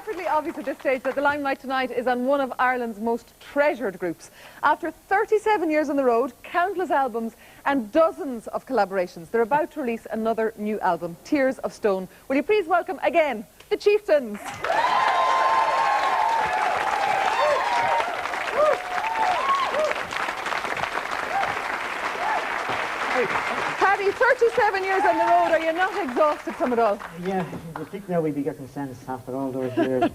perfectly obvious at this stage that the Limelight tonight is on one of Ireland's most treasured groups. After 37 years on the road, countless albums and dozens of collaborations, they're about to release another new album, Tears of Stone. Will you please welcome again the Chieftains? Paddy, 37 years on the road, are you not exhausted from it all? Yeah, you'd think now we'd be getting sense after all those years.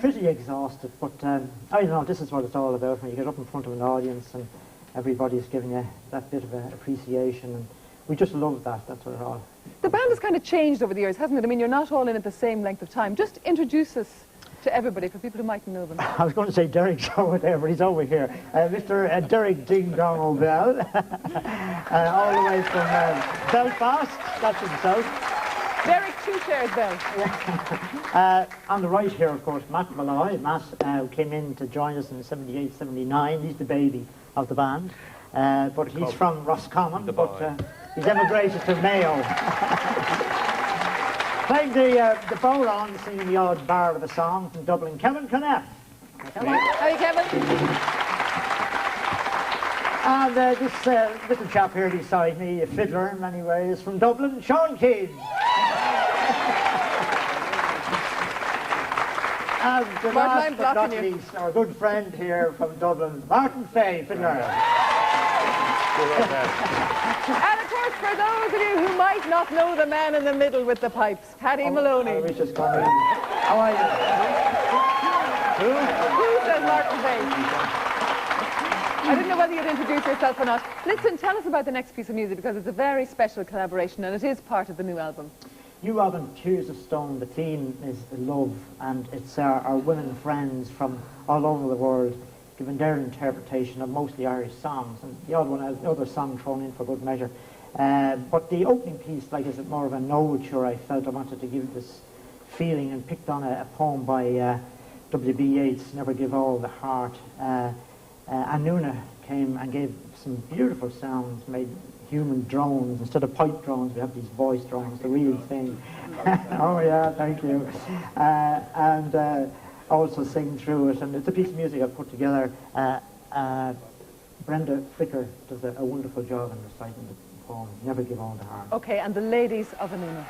Pretty exhausted, but I don't know, this is what it's all about when you get up in front of an audience and everybody's giving you that bit of appreciation, and we just love that, that's what it all. The band has kind of changed over the years, hasn't it? I mean, you're not all in at the same length of time. Just introduce us to everybody, for people who mightn't know them. I was going to say Derek's over there, but he's over here. Mr. Derek Ding Dong O'Bell, all the way from Belfast, that's in the south. Derek, two chairs, Bell. On the right here, of course, Matt Malloy. Matt came in to join us in 78, 79. He's the baby of the band. But he's from Roscommon, but he's emigrated to Mayo. Playing the bowl-on, singing the odd bar of the song from Dublin, Kevin Connett. Hi, Kevin. And this little chap here beside me, a fiddler in many ways, from Dublin, Sean Keane. And the last but not least, our good friend here from Dublin, Martin Fay, fiddler. And of course, for those of you who might not know the man in the middle with the pipes, Paddy Maloney. I was just coming. How are you? Who says Martin Fay? I didn't know whether you'd introduce yourself or not. Listen, tell us about the next piece of music, because it's a very special collaboration and it is part of the new album. New album, Tears of Stone. The theme is love, and it's our women friends from all over the world giving their interpretation of mostly Irish songs, and the odd one, another song thrown in for good measure. But the opening piece, like, is more of an overture. I felt I wanted to give this feeling, and picked on a poem by W.B. Yeats, Never Give All the Heart. And Nuna came and gave some beautiful sounds, made human drones. Instead of pipe drones, we have these voice drones, the real thing. Oh yeah, thank you. And also sing through it, and it's a piece of music I've put together. Brenda Fricker does a wonderful job in reciting the poem, Never Give All the Heart. Okay, and the ladies of Anuna.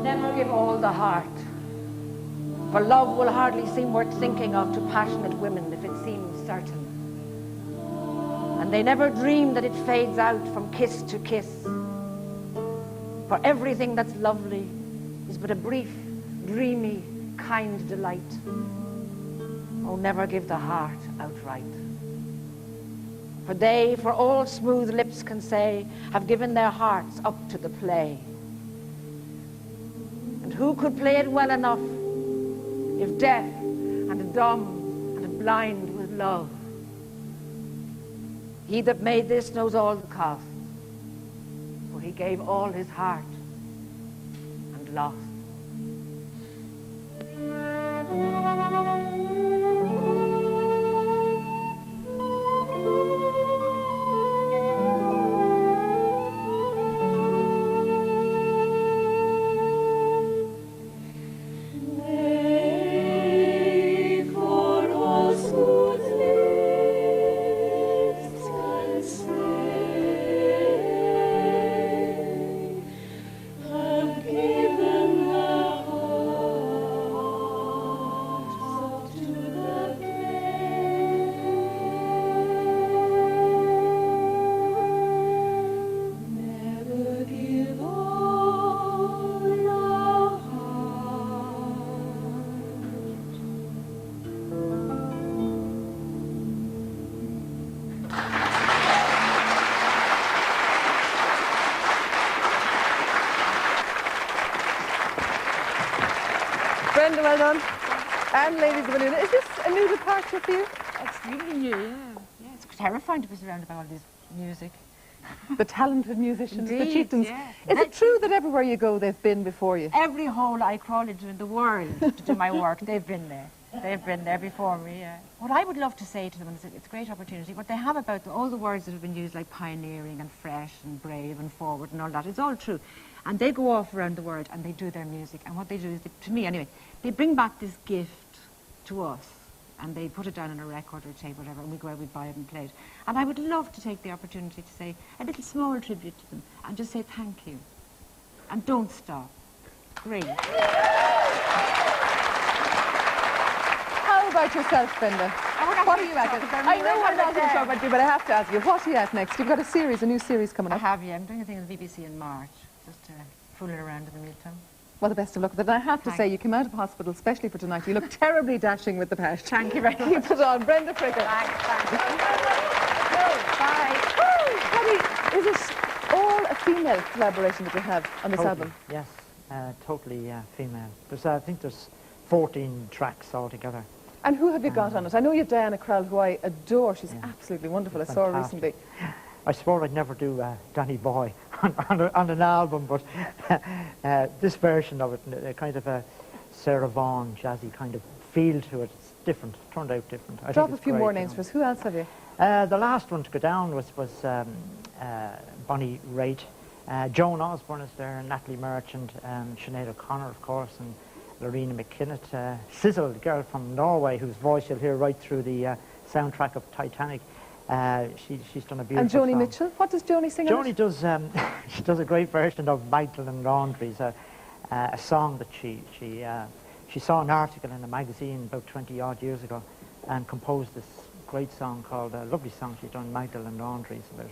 Never give all the heart, for love will hardly seem worth thinking of to passionate women if it seems certain. And they never dream that it fades out from kiss to kiss, for everything that's lovely is but a brief, dreamy, kind delight. Oh, never give the heart outright. For they, for all smooth lips can say, have given their hearts up to the play. And who could play it well enough if deaf and dumb and blind with love? He that made this knows all the cost, for he gave all his heart and lost. Brenda, well done. And ladies of Balloon, is this a new departure for you? Extremely new, yeah. It's terrifying to be surrounded by all this music. The talented musicians, Indeed, the Chieftains. yeah. Is it true that everywhere you go, they've been before you? Every hole I crawl into in the world to do my work, they've been there. They've been there before me, yeah. What I would love to say to them is it's a great opportunity. What they have about all the words that have been used, like pioneering and fresh and brave and forward and all that, it's all true. And they go off around the world and they do their music. And what they do is, to me anyway, they bring back this gift to us. And they put it down on a record or a tape, whatever, and we go out, we buy it and play it. And I would love to take the opportunity to say a little small tribute to them and just say thank you. And don't stop. Great. How about yourself, Brenda? What are you at? I know I'm not going to talk about you, but I have to ask you, what are you at next? You've got a new series coming I up. have, yeah. I'm doing a thing on the BBC in March, just fooling around in the meantime. Well, the best of luck with it. And I have to say, you came out of hospital, especially for tonight. You look terribly dashing with the patch. Thank you very much. Keep it on. Brenda Fricker. Thanks. Bye. Paddy, is it all a female collaboration that you have on this album? Yes, totally female. I think there's 14 tracks altogether. And who have you got on it? I know you have Diana Krall, who I adore. She's absolutely wonderful. I saw her recently. I swore I'd never do Danny Boy on an album, but this version of it, kind of a Sarah Vaughan jazzy kind of feel to it. It's different. It turned out different. Drop a few more names for us. Who else have you? The last one to go down was Bonnie Raitt. Joan Osborne is there, Natalie Merchant, Sinead O'Connor, of course, and Lorena McKinnon. Sizzle, the girl from Norway, whose voice you'll hear right through the soundtrack of Titanic. She's done a beautiful And Joni song. Mitchell? What does Joni sing? Joni does, she does a great version of Magdalene Laundries, a song that she saw an article in a magazine about 20 odd years ago and composed this great song called, a lovely song she's done, Magdalene Laundries, about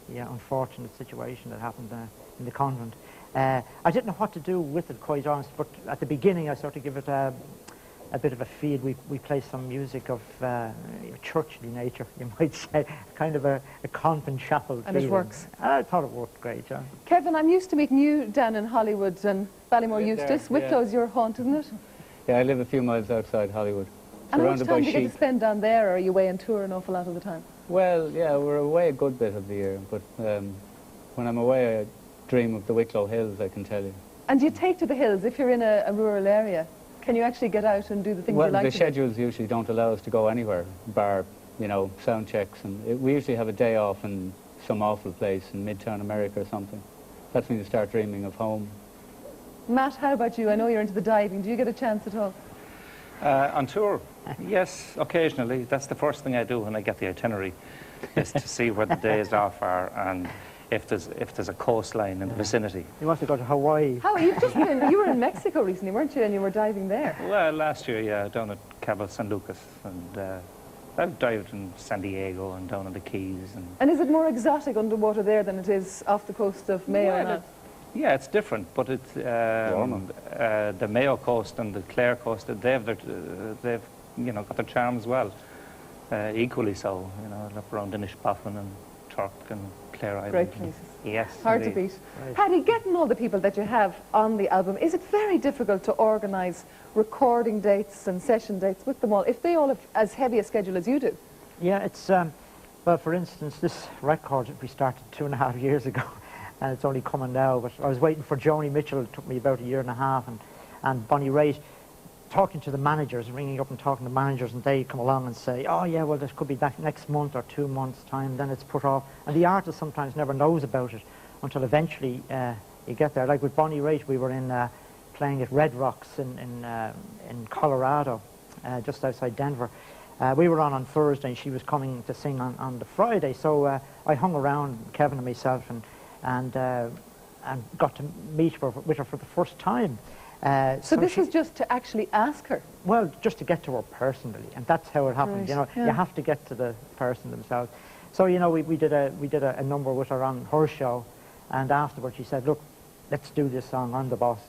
the unfortunate situation that happened in the convent. I didn't know what to do with it, quite honest, but at the beginning I sort of give it a bit of a feed. We play some music of churchly nature, you might say, kind of a convent chapel And feeling. it works. I thought it worked great, yeah. Kevin, I'm used to meeting you down in Hollywood and Ballymore Eustace. There, Wicklow's your haunt, isn't it? Yeah, I live a few miles outside Hollywood. And how much Surrounded time by do you get to sheep. spend down there, or are you away on tour an awful lot of the time? Well, yeah, we're away a good bit of the year, but when I'm away I dream of the Wicklow Hills, I can tell you. And do you take to the hills if you're in a rural area? Can you actually get out and do the things Well, you like the to schedules usually don't allow us to go anywhere, bar, sound checks, and we usually have a day off in some awful place in Midtown America or something. That's when you start dreaming of home. do? Matt, how about you? I know you're into the diving. Do you get a chance at all? On tour, yes, occasionally. That's the first thing I do when I get the itinerary, is to see where the days off are and if there's a coastline in the vicinity. You want to go to Hawaii? How you've just been? You were in Mexico recently, weren't you? And you were diving there. Well, last year, yeah, down at Cabo San Lucas, and I've dived in San Diego and down in the Keys. And is it more exotic underwater there than it is off the coast of Mayo? Well, yeah, it's different, but it's the Mayo coast and the Clare coast. They've got their charm as well. Equally so, up around Inishbofin and Turk and Clare Island. Great places. Yes. Hard to indeed. beat. Right. Paddy, getting all the people that you have on the album, is it very difficult to organise recording dates and session dates with them all, if they all have as heavy a schedule as you do? Yeah, it's, well, for instance, this record we started 2.5 years ago, and it's only coming now, but I was waiting for Joni Mitchell. It took me about 1.5 years, and Bonnie Raitt, talking to the managers, ringing up and talking to managers, and they come along and say, oh yeah, well, this could be back next month or 2 months' time, then it's put off. And the artist sometimes never knows about it until eventually you get there. Like with Bonnie Raitt, we were playing at Red Rocks in Colorado, just outside Denver. We were on Thursday, and she was coming to sing on the Friday, so I hung around, Kevin and myself, and got to meet with her for the first time. So this was just to actually ask her? Well, just to get to her personally, and that's how it happened. Right, You have to get to the person themselves. So we did a number with her on her show, and afterwards she said, "Look, let's do this song. I'm the boss."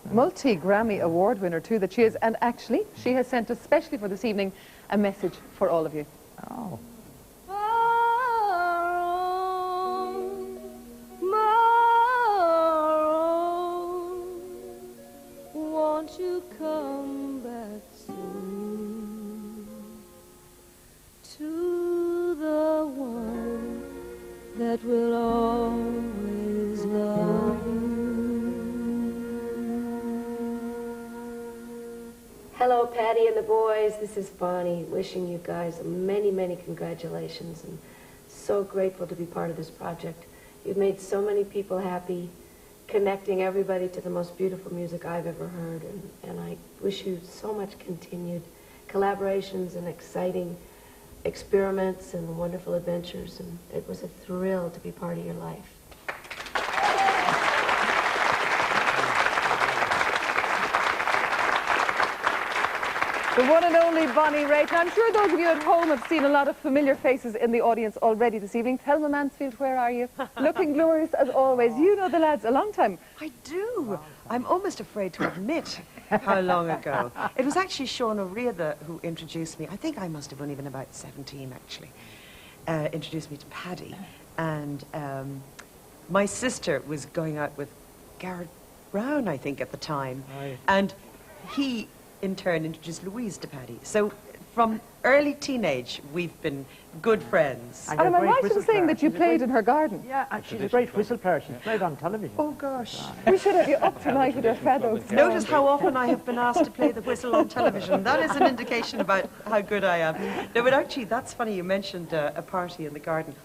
Multi-Grammy award winner too that she is, and actually she has sent us, especially for this evening, a message for all of you. Oh. won't you come back soon to the one that will always love you. Hello, Patty and the boys. This is Bonnie, wishing you guys many, many congratulations, and so grateful to be part of this project. You've made so many people happy, connecting everybody to the most beautiful music I've ever heard, and I wish you so much continued collaborations and exciting experiments and wonderful adventures, and it was a thrill to be part of your life. The one and only Bonnie Raitt. Now, I'm sure those of you at home have seen a lot of familiar faces in the audience already this evening. Thelma Mansfield, where are you? Looking glorious as always. You know the lads a long time. I do. I'm almost afraid to admit how long ago. It was actually Sean O'Riordan who introduced me. I think I must have only been about 17, actually. Introduced me to Paddy. And my sister was going out with Garrett Brown, I think, at the time. Aye. And he, in turn, introduced Louise to Paddy. So from early teenage, we've been good friends. And am I right in saying that you played in her garden? Yeah, and she's a great whistle player. She's played on television. Oh, gosh. We should have you up tonight with your feathers. Notice how often I have been asked to play the whistle on television. That is an indication about how good I am. No, but actually, that's funny you mentioned a party in the garden.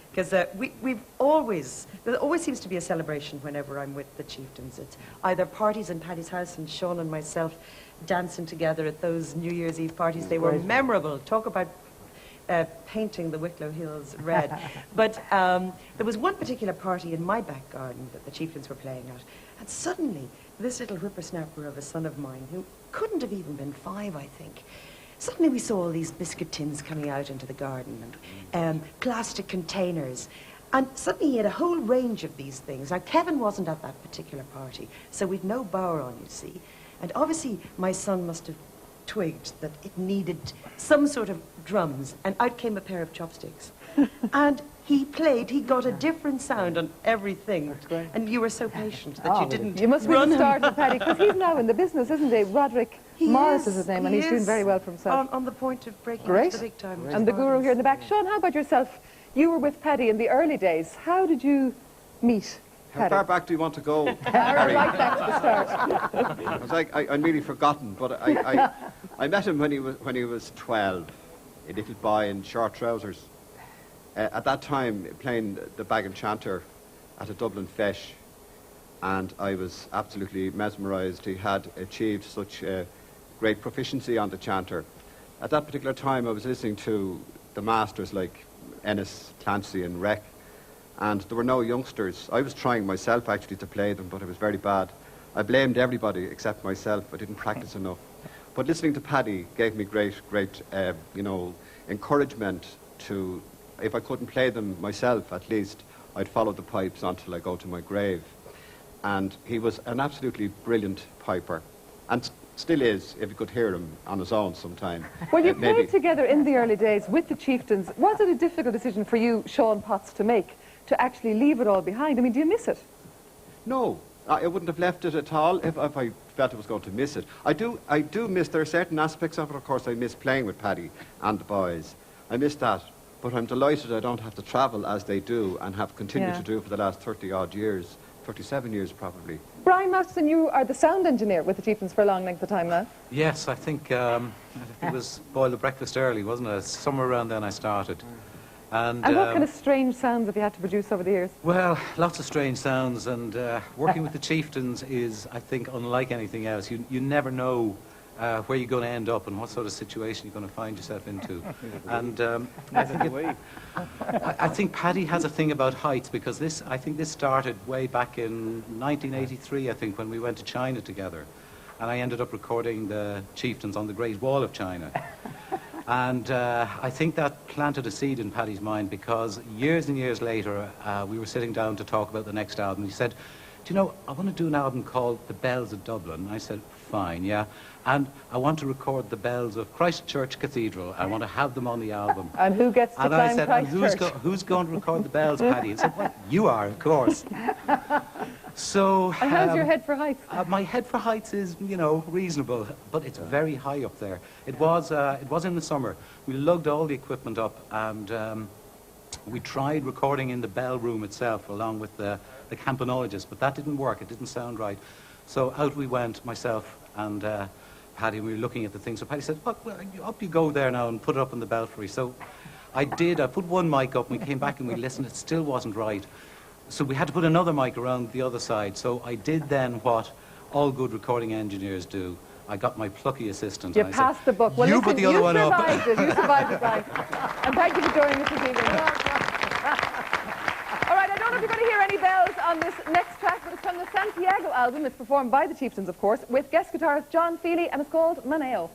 Because there always seems to be a celebration whenever I'm with the Chieftains. It's either parties in Paddy's house and Sean and myself dancing together at those New Year's Eve parties. They were memorable. Talk about painting the Wicklow Hills red. But there was one particular party in my back garden that the Chieftains were playing at. And suddenly, this little whippersnapper of a son of mine, who couldn't have even been 5, I think, suddenly we saw all these biscuit tins coming out into the garden and plastic containers. And suddenly he had a whole range of these things. Now, Kevin wasn't at that particular party, so we'd no Bower on, you see. And obviously, my son must have twigged that it needed some sort of drums, and out came a pair of chopsticks. And he played, he got a different sound on everything. That's great. And you were so patient that you didn't You must really start with Paddy, because he's now in the business, isn't he? Roderick Morris is his name, and he's doing very well for himself. On the point of breaking into the big time. And the guru here in the back. Sean, how about yourself? You were with Paddy in the early days. How did you meet Paddy? How far back do you want to go? Right back to the start. I'm really forgotten, but I met him when he was 12, a little boy in short trousers. At that time, playing the bag and chanter at a Dublin fesh, and I was absolutely mesmerised. He had achieved such great proficiency on the chanter. At that particular time, I was listening to the masters like Ennis, Clancy and Rec, and there were no youngsters. I was trying myself actually to play them, but I was very bad. I blamed everybody except myself. I didn't practice enough. But listening to Paddy gave me great encouragement to, if I couldn't play them myself at least, I'd follow the pipes until I go to my grave. And he was an absolutely brilliant piper, and still is, if you could hear him on his own sometime. Well, you played together in the early days with the Chieftains. Was it a difficult decision for you, Sean Potts, to make, to actually leave it all behind? I mean, do you miss it? No, I wouldn't have left it at all if I felt I was going to miss it. I do miss, there are certain aspects of it, of course. I miss playing with Paddy and the boys. I miss that. But I'm delighted I don't have to travel as they do and have continued to do for the last 30-odd years. 37 years probably. Brian Masterson, you are the sound engineer with the Chieftains for a long length of time now. Yes, I think it was Boil the Breakfast Early, wasn't it? Somewhere around then I started. And what kind of strange sounds have you had to produce over the years? Well, lots of strange sounds, and working with the Chieftains is, I think, unlike anything else. You never know where you're going to end up and what sort of situation you're going to find yourself into. And I think Paddy has a thing about heights, because I think this started way back in 1983, I think, when we went to China together. And I ended up recording the Chieftains on the Great Wall of China. And I think that planted a seed in Paddy's mind, because years and years later, we were sitting down to talk about the next album. He said, do you know, I want to do an album called The Bells of Dublin. I said, fine, yeah. And I want to record the bells of Christchurch Cathedral. I want to have them on the album. And who gets to climb Christchurch? And who's going to record the bells, Paddy? He said, well, you are, of course. So. And how's your head for heights? My head for heights is, you know, reasonable, but it's very high up there. It was in the summer. We lugged all the equipment up, and we tried recording in the bell room itself, along with the campanologist, but that didn't work. It didn't sound right. So out we went, myself and Paddy, and we were looking at the thing. So Paddy said, well, up you go there now and put it up in the belfry. So I did. I put one mic up, and we came back and we listened. It still wasn't right. So we had to put another mic around the other side. So I did then what all good recording engineers do. I got my plucky assistant. You and passed I said, the book. Well, you listen, put the other one up. You survived it, right. And thank you for joining us this evening. All right, I don't know if you're going to hear any bells on this next track, but it's from the Santiago album. It's performed by the Chieftains, of course, with guest guitarist John Feely, and it's called Maneo.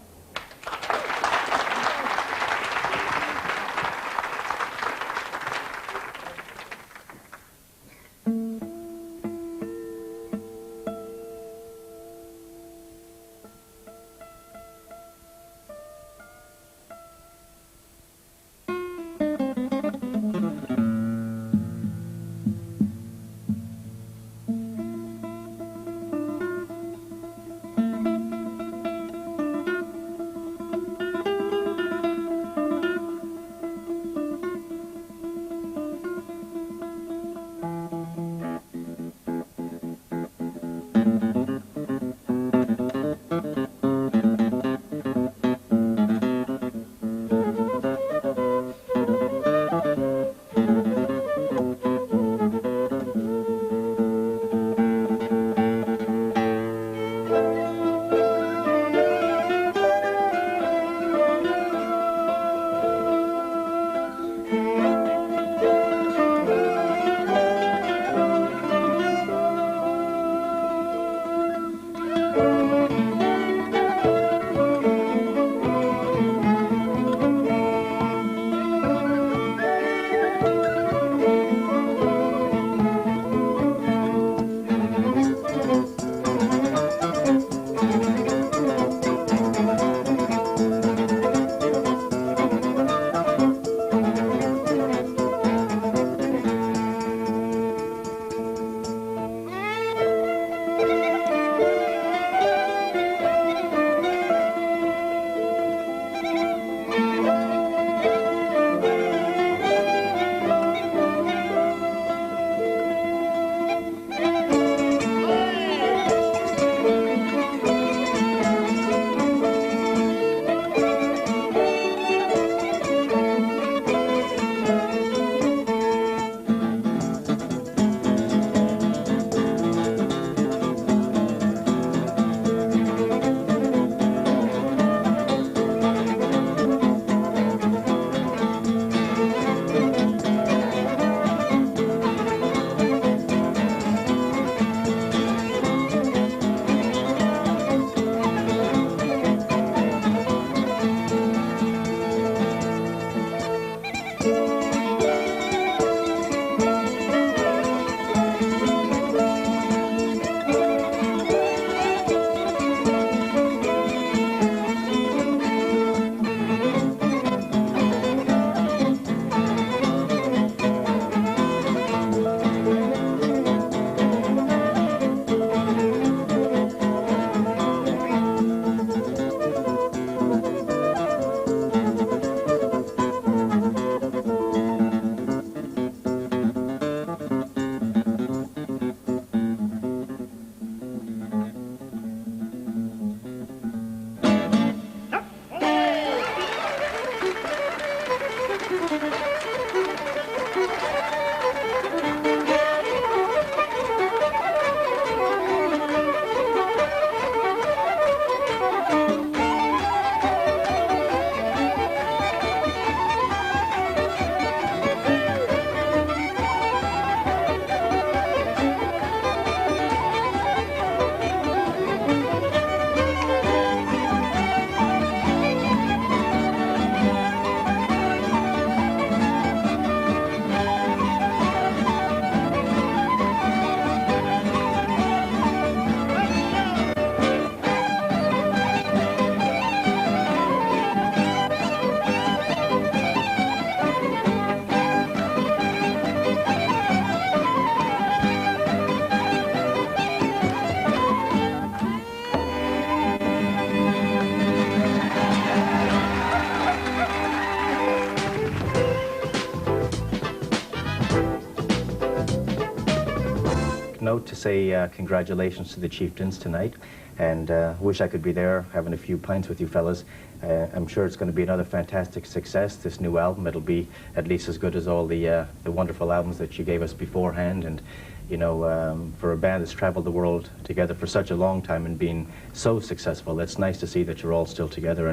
say congratulations to the Chieftains tonight, and wish I could be there having a few pints with you fellas. I'm sure it's going to be another fantastic success, this new album. It'll be at least as good as all the wonderful albums that you gave us beforehand. And you know, for a band that's traveled the world together for such a long time and been so successful, it's nice to see that you're all still together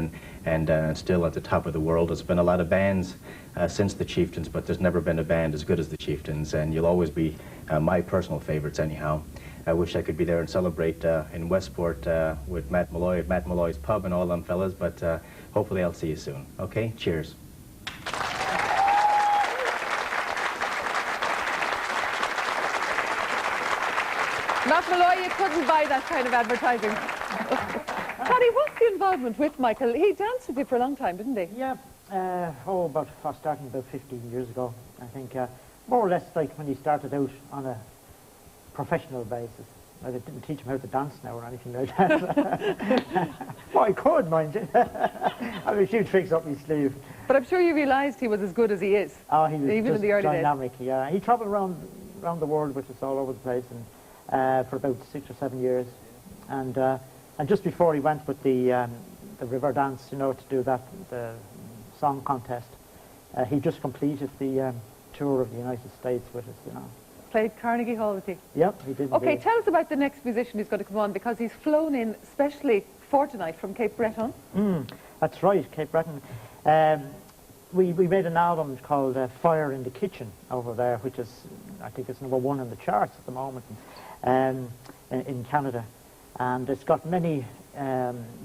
and still at the top of the world. There's been a lot of bands since the Chieftains, but there's never been a band as good as the Chieftains, and you'll always be my personal favorites anyhow. I wish I could be there and celebrate in Westport with Matt Malloy at Matt Malloy's Pub and all them fellas, but hopefully I'll see you soon. Okay, cheers. Matt Malloy, you couldn't buy that kind of advertising. Paddy, what's the involvement with Michael? He danced with you for a long time, didn't he? Yeah, starting about 15 years ago, I think. More or less like when he started out on a professional basis. I didn't teach him how to dance now or anything like that. Well, I could, mind you. I have a few tricks up my sleeve. But I'm sure you realised he was as good as he is. Oh, he was even just in the early dynamic, days. Yeah. He travelled around the world with us all over the place, and for about 6 or 7 years. And just before he went with the river dance, you know, to do the song contest, he just completed the tour of the United States with us, you know. Played Carnegie Hall with you? Yep, he did. Okay, indeed. tell us about the next musician who's going to come on, because he's flown in specially for tonight from Cape Breton. That's right, Cape Breton. We made an album called Fire in the Kitchen over there, which is, I think it's #1 in the charts at the moment in Canada. And it's got many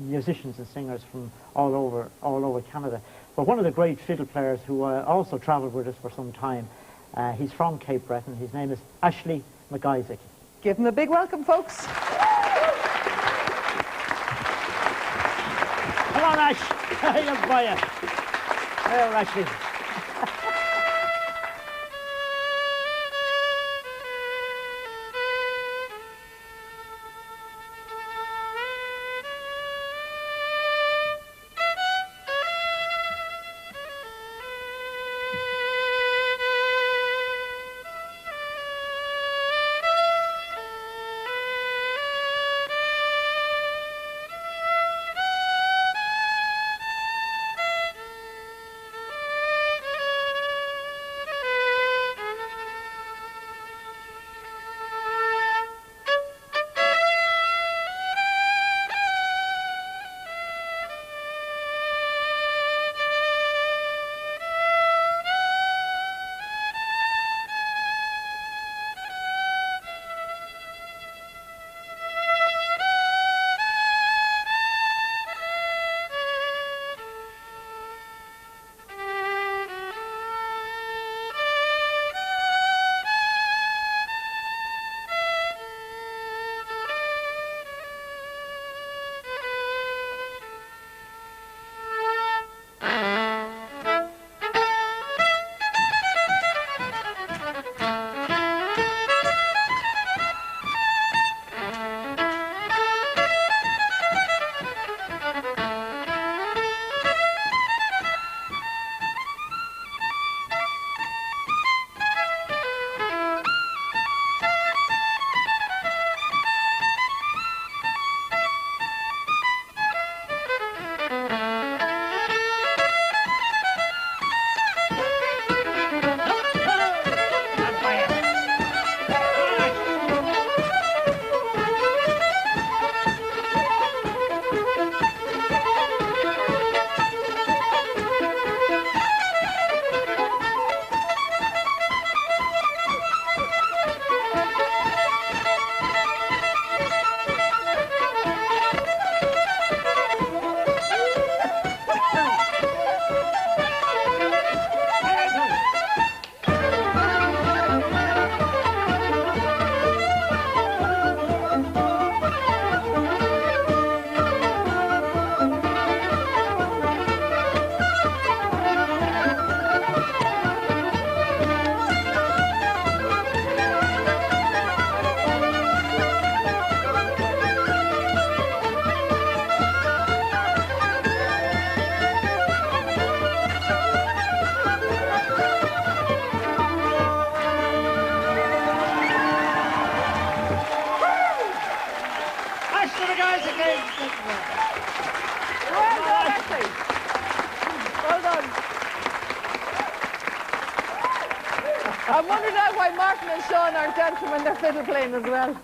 musicians and singers from all over Canada. But one of the great fiddle players who also travelled with us for some time, he's from Cape Breton. His name is Ashley McIsaac. Give him a big welcome, folks. Come on, Ash. You're by it. There, Ashley. I'm wondering now why Martin and Sean aren't dancing when they're fiddle playing as well.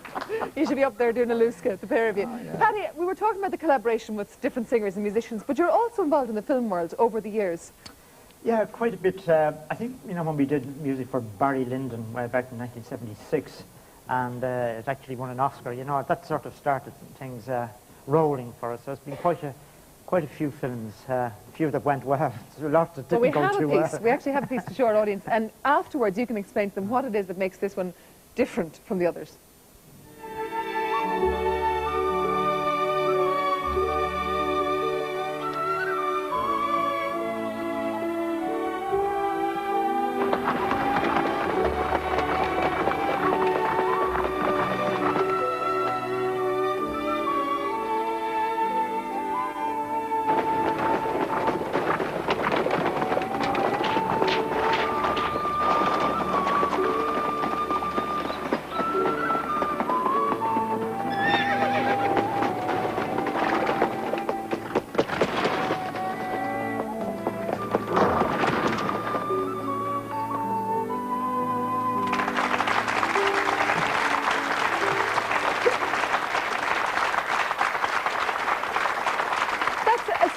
You should be up there doing a Luska, the pair of you. Paddy, we were talking about the collaboration with different singers and musicians, but you're also involved in the film world over the years. Yeah, quite a bit. I think, you know, when we did music for Barry Lyndon way back in 1976, and it actually won an Oscar, you know, that sort of started things rolling for us. So it's been quite a few films, a few that went well. There's a lot that didn't go too well. We actually have a piece to show our audience, and afterwards you can explain to them what it is that makes this one different from the others.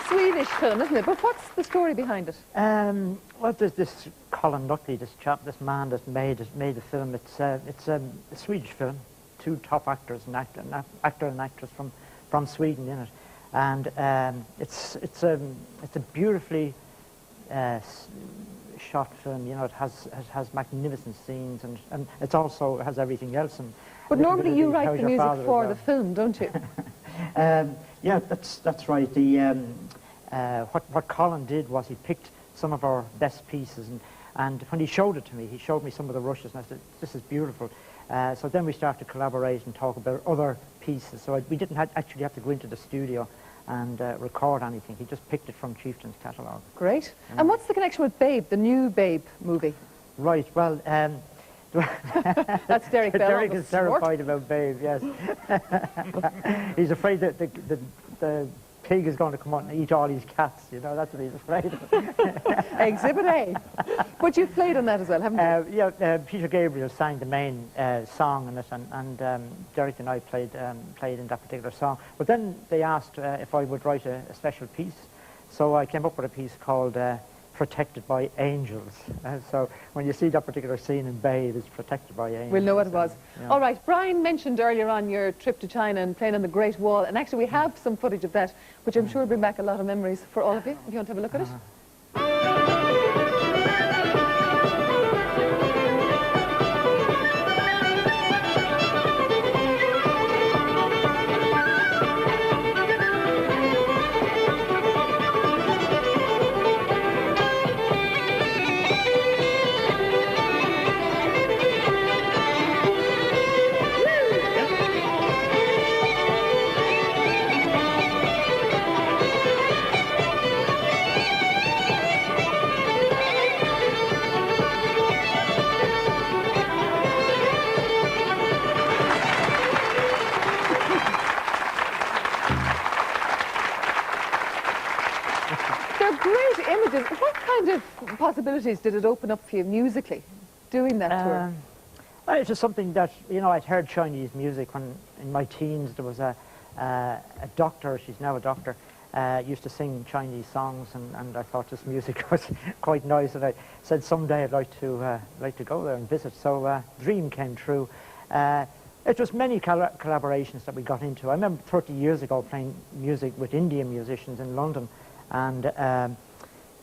Swedish film, isn't it? But what's the story behind it? Well, there's this Colin Nutley, this man that made the film. It's a Swedish film. Two top actors, an actor and actress from Sweden in it, and it's a beautifully shot film. You know, it has magnificent scenes, and it also has everything else. And but normally you write the music for the film, don't you? Yeah, that's right. What Colin did was he picked some of our best pieces, and when he showed it to me, he showed me some of the rushes, and I said, this is beautiful. So then we started to collaborate and talk about other pieces. So we didn't actually have to go into the studio and record anything. He just picked it from Chieftains' catalogue. Great. And what's the connection with Babe, the new Babe movie? Right, well... That's Derek Bell. Derek is terrified about Babe, yes. He's afraid that the pig is going to come out and eat all his cats, you know, that's what he's afraid of. Exhibit A. But you've played on that as well, haven't you? Yeah, Peter Gabriel sang the main song in it, and Derek and I played in that particular song. But then they asked if I would write a special piece, so I came up with a piece called Protected by Angels. So when you see that particular scene in Babe, it's Protected by Angels. We'll know what it was. Yeah. All right, Brian mentioned earlier on your trip to China and playing on the Great Wall, and actually we have some footage of that, which I'm sure will bring back a lot of memories for all of you, if you want to have a look at it. Great images. What kind of possibilities did it open up for you musically, doing that tour? Well, it's just something that, you know, I'd heard Chinese music when, in my teens, there was a doctor, she's now a doctor, used to sing Chinese songs, and I thought this music was quite nice, and I said someday I'd like to go there and visit. So dream came true. It was many collaborations that we got into. I remember 30 years ago playing music with Indian musicians in London, and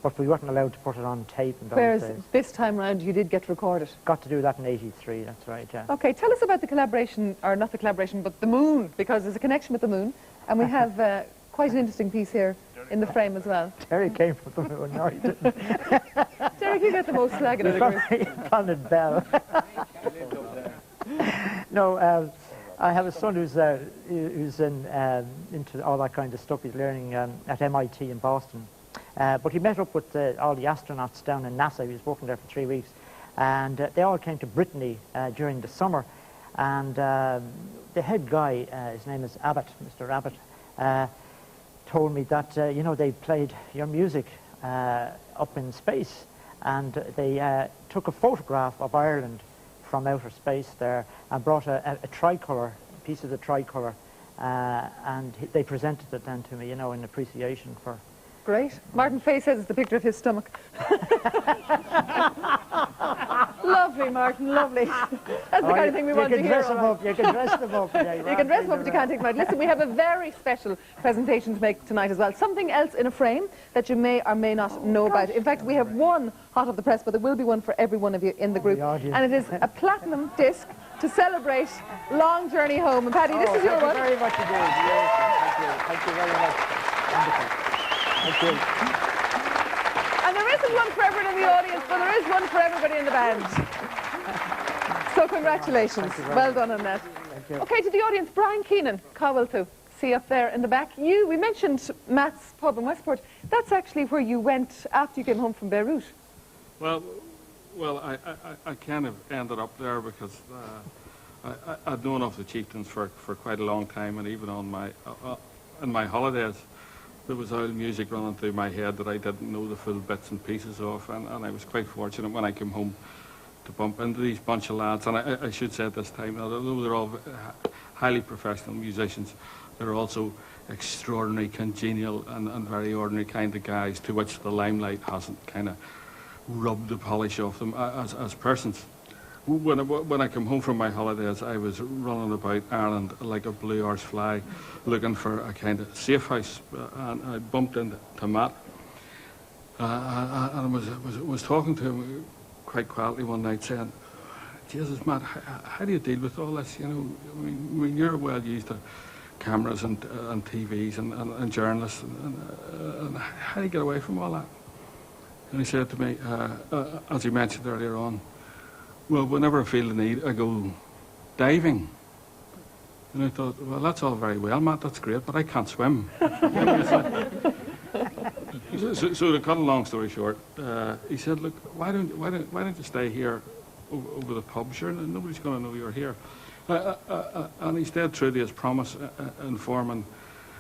but we weren't allowed to put it on tape in those days. Whereas this time round you did get recorded. Got to do that in '83, that's right, yeah. Okay, tell us about the collaboration, or not the collaboration, but the moon, because there's a connection with the moon, and we have quite an interesting piece here in the frame as well. Terry came from the moon, no, he didn't. Derek, you got the most slag in the Planet Bell. No, I have a son who's into all that kind of stuff. He's learning at MIT in Boston. But he met up with all the astronauts down in NASA. He was working there for 3 weeks. And they all came to Brittany during the summer. And the head guy, his name is Abbott, Mr. Abbott, told me that, you know, they played your music up in space. and they took a photograph of Ireland from outer space there and brought a tricolour, a piece of the tricolour, and they presented it then to me, you know, in appreciation for... Great. Martin Fay says it's the picture of his stomach. Lovely, Martin, lovely. That's the kind of thing we want to hear. You can dress them up. Yeah, you can dress them up, but you can't take them out. Listen, we have a very special presentation to make tonight as well. Something else in a frame that you may or may not know about. In fact, we have one hot off the press, but there will be one for every one of you in the group. And it is a platinum disc to celebrate Long Journey Home. And Paddy, this is your one. Thank you very much indeed. Yes, thank you very much. Wonderful. Thank you. And there isn't one for everyone in the audience, but there is one for everybody in the band. So congratulations. Well done on that. Okay, to the audience, Brian Keenan, Cowell too. See up there in the back. We mentioned Matt's pub in Westport. That's actually where you went after you came home from Beirut. Well, I kind of ended up there because I'd known of the Chieftains for quite a long time, and even on my holidays, there was old music running through my head that I didn't know the full bits and pieces of, and I was quite fortunate when I came home to bump into these bunch of lads. And I should say at this time, although they're all highly professional musicians, they're also extraordinary, congenial and very ordinary kind of guys to which the limelight hasn't kind of rubbed the polish off them as persons. When I come home from my holidays, I was running about Ireland like a blue horse fly, looking for a kind of safe house, and I bumped into Matt, and was talking to him quite quietly one night, saying, "Jesus, Matt, how do you deal with all this? You know, I mean you're well used to cameras and TVs and journalists, and how do you get away from all that?" And he said to me, as he mentioned earlier on, "Well, whenever I feel the need, I go diving." And I thought, well, that's all very well, Matt, that's great, but I can't swim. So to cut a long story short, he said, "Look, why don't you stay here over the pub? Sure, nobody's going to know you're here." And he stayed true to his promise, informing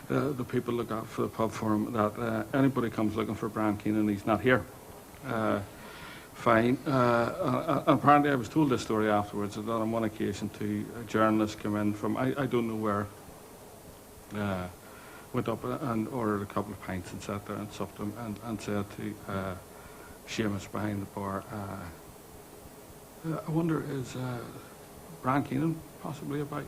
the people look out for the pub for him that anybody comes looking for Brian Keenan, he's not here. Fine. Apparently I was told this story afterwards, that on one occasion two journalists came in from, I don't know where, went up and ordered a couple of pints and sat there and supped them, and said to Seamus behind the bar, "I wonder, is Brian Keenan possibly about?"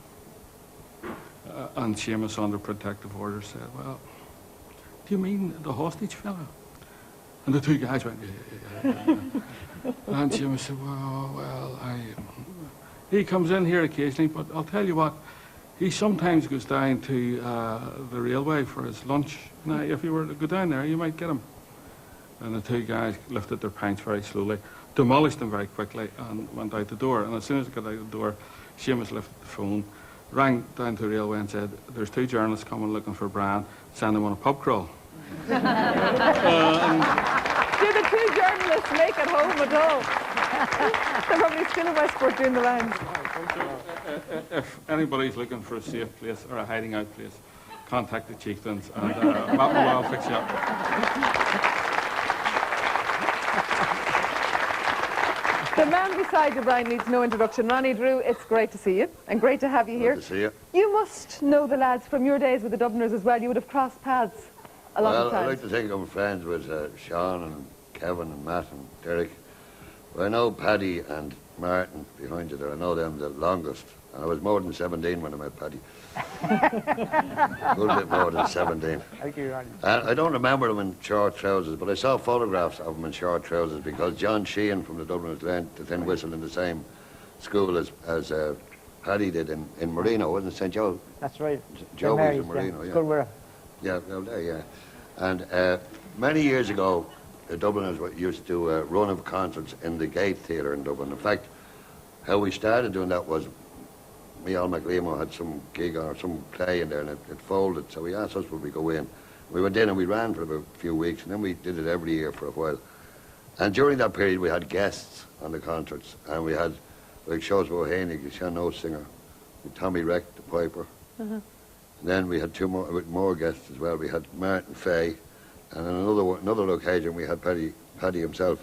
And Seamus, under protective order, said, "Well, do you mean the hostage fella?" And the two guys went, "Yeah." And Seamus said, well, he comes in here occasionally, but I'll tell you what, he sometimes goes down to the railway for his lunch. Now, if you were to go down there, you might get him." And the two guys lifted their pints very slowly, demolished them very quickly, and went out the door. And as soon as they got out the door, Seamus lifted the phone, rang down to the railway and said, "There's two journalists coming looking for Brian, send them on a pub crawl." Do the two journalists make it home at all? They're probably still in Westport doing the rounds. If anybody's looking for a safe place or a hiding out place, contact the Chieftains, and Matt will all fix you up. The man beside you, Brian, needs no introduction. Ronnie Drew, it's great to see you, and great to have you here. Good to see you. You must know the lads from your days with the Dubliners as well. You would have crossed paths a lot of times. I like to think I'm friends with Sean and Kevin and Matt and Derek. But I know Paddy and Martin behind you there. I know them the longest. And I was more than 17 when I met Paddy. A little bit more than 17. Thank you, Ronnie. And I don't remember them in short trousers, but I saw photographs of them in short trousers because John Sheehan from the Dubliners learned the thin whistle in the same school as Paddy did in Marino, wasn't it, St. Joe? That's right. Joe was in Marino, yeah. Good. Yeah, well, there, yeah. And many years ago, the Dubliners used to do a run of concerts in the Gate Theatre in Dublin. In fact, how we started doing that was Mial McLeamo had some gig or some play in there, and it folded, so he asked us would we go in. We went in and we ran for about a few weeks, and then we did it every year for a while. And during that period, we had guests on the concerts, and we had, like, Shows Bohaney, the Shannon singer, Tommy Reck, the piper. And then we had two more guests as well. We had Martin Fay, and on another occasion we had Paddy himself.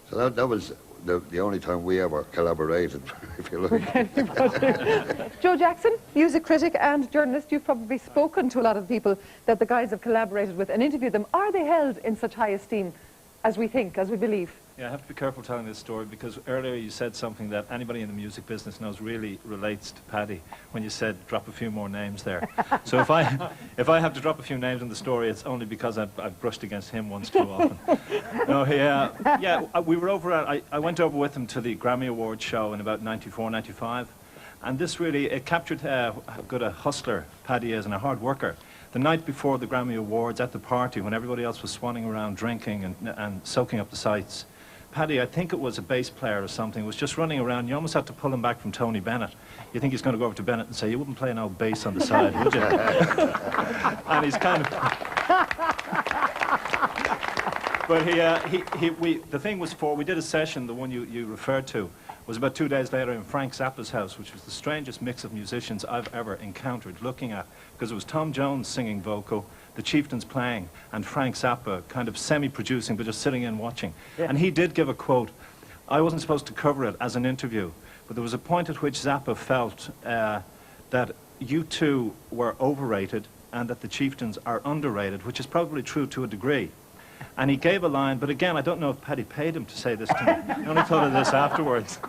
So that was the only time we ever collaborated, if you like. Joe Jackson, music critic and journalist, you've probably spoken to a lot of people that the guys have collaborated with and interviewed them. Are they held in such high esteem as we think, as we believe? Yeah, I have to be careful telling this story because earlier you said something that anybody in the music business knows really relates to Paddy when you said drop a few more names there. So if I have to drop a few names in the story, it's only because I've brushed against him once too often. No, we were over at, I went over with him to the Grammy Awards show in about 94, 95, and this really, it captured how good a hustler Paddy is and a hard worker. The night before the Grammy Awards at the party, when everybody else was swanning around drinking and soaking up the sights, Paddy, I think it was a bass player or something, was just running around. You almost had to pull him back from Tony Bennett. You think he's going to go over to Bennett and say, you wouldn't play an old bass on the side, would you? And he's kind of... But the thing was we did a session, the one you referred to, was about 2 days later in Frank Zappa's house, which was the strangest mix of musicians I've ever encountered looking at, because it was Tom Jones singing vocal, the Chieftains playing, and Frank Zappa kind of semi-producing, but just sitting in watching. Yeah. And he did give a quote. I wasn't supposed to cover it as an interview, but there was a point at which Zappa felt that U2 were overrated and that the Chieftains are underrated, which is probably true to a degree. And he gave a line, but again, I don't know if Paddy paid him to say this to me. I only thought of this afterwards.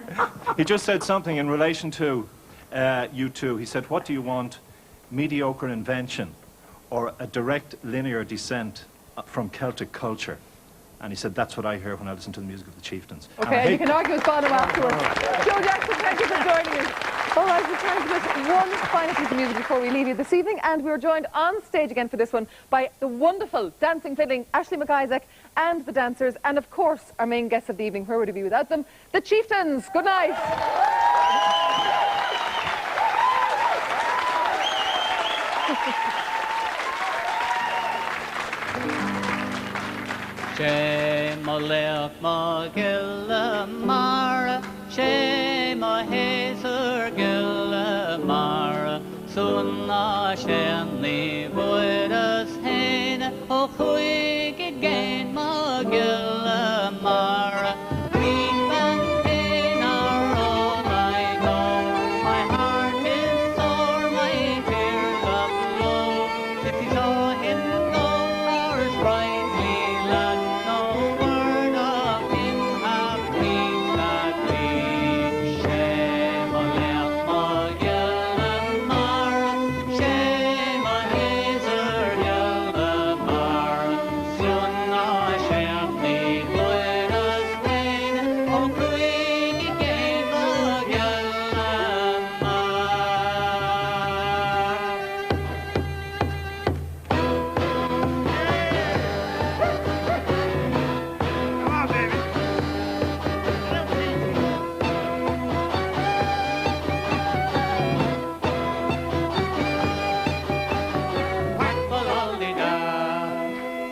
He just said something in relation to U2. He said, what do you want? Mediocre invention or a direct linear descent from Celtic culture? And he said, that's what I hear when I listen to the music of the Chieftains. Okay, and you can argue with Bono afterwards. Joe Jackson, thank you for joining us. All right, we're trying to listen one final piece of music before we leave you this evening, and we're joined on stage again for this one by the wonderful dancing, fiddling Ashley McIsaac and the dancers, and of course, our main guests of the evening. Where would it be without them? The Chieftains. Good night. She mo lech mo gilla mara, she mo hazer gilla mara, sunna shenni boidas hene, o chuig again mo gilla mara. Green van pain are all I know, my heart is sore, my tears up low. If you saw him go, our sprightly lad.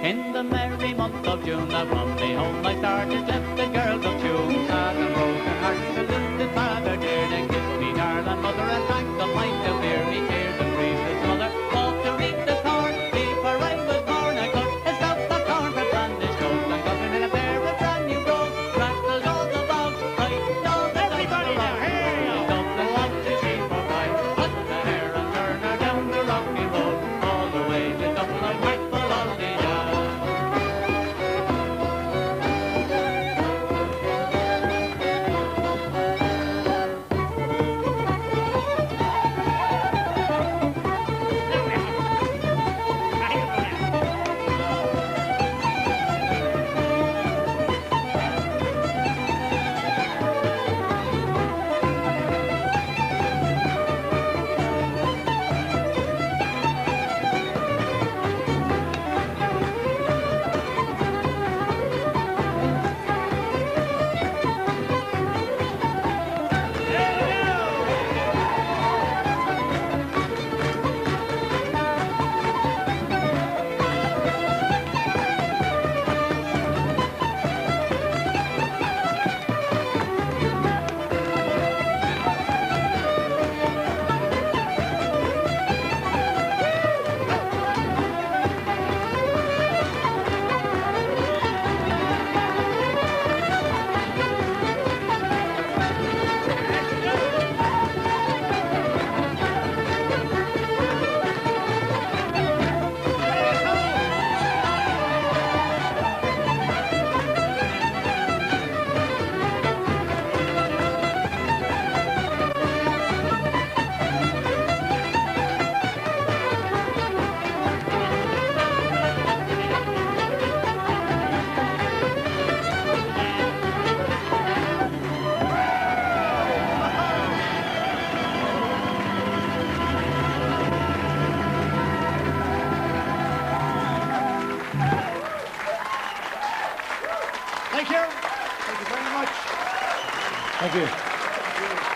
In the merry month of June, I from me home I started, left the girls of tune. Sad and broken heart, saluted father dear, then kissed me darling mother, and drank the pint of beer. Me tears and breathed his mother, walked to reap the corn. Before I was born, I cut a stout the corn from Blandish Coast, and got in a pair of brand new brogues. Rattled all the bogs, right down the everybody now, hey! Dublin walked to sheep for pie, put the hair and turn her down the rocky road, all the way to Dublin, Whiteful, Aldi. Thank you. Thank you very much. Thank you.